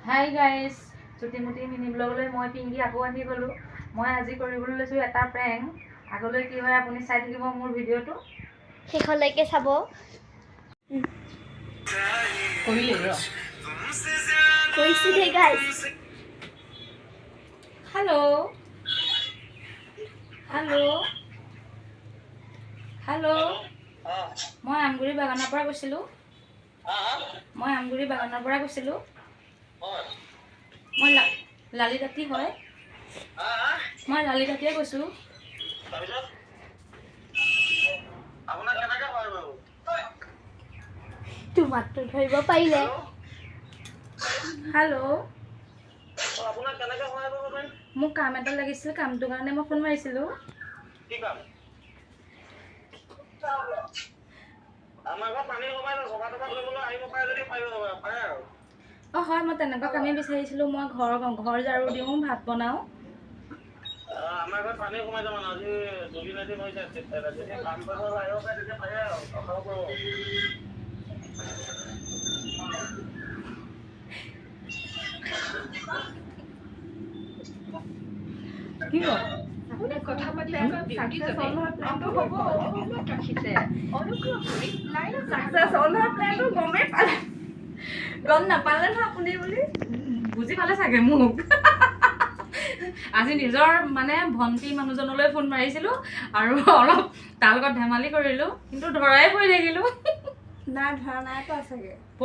Hi guys, চুটিমুটি mini ব্লগলৈ মই পিংকি আকৌ আহি গ'লোঁ। মই আজি কৰিবলৈ লৈছোঁ এটা প্ৰেংক। আগলৈ কি হয় আপুনি চাই থাকিব মোৰ ভিডিঅ'টো শেষলৈকে চাব। কৰিছোঁ দেই গাইজ। হেল্ল' হেল্ল' হেল্ল', মই আমগুৰি বাগানৰ পৰা কৈছিলোঁ। মই লালি তাঁতী হয়। মই লালি তাঁতীয়ে কৈছোঁ। তোৰ মাতটো ধৰিব পাৰিলে। হেল্ল', মোক কাম এটা লাগিছিল, কামটোৰ কাৰণে মই ফোন মাৰিছিলোঁ। অঁ হয়, মই তেনেকুৱা কামেই বিচাৰিছিলোঁ। মই ঘৰ ঝাৰু দিওঁ, ভাত বনাওঁ। আমাৰ ঘৰত পানী সোমাই যাব না, আজি দুদিন এদিন হৈছে। যদি কাম কৰিব আহিব পাৰে তেতিয়া পাৰে আৰু অখাও কৰিব। কি হ'ল? কথা পাতি চাকচেছ হ'ল নহয়, প্লেনটো হ'ব অলপ ৰাখিছে। অনুগ্ৰহ কৰি লাইনত চাকচেছ হ'ল নহয়, প্লেনটো গমেই পালে। গম নাপালে ন আপুনি বুলি? বুজি পালে চাগে মোক। আজি নিজৰ মানে ভণ্টি মানুহজনলৈ ফোন মাৰিছিলোঁ আৰু অলপ তাৰ লগত ধেমালি কৰিলোঁ, কিন্তু ধৰাই পৰি থাকিলোঁ। নাই ধৰা নাই পোৱা চাগে।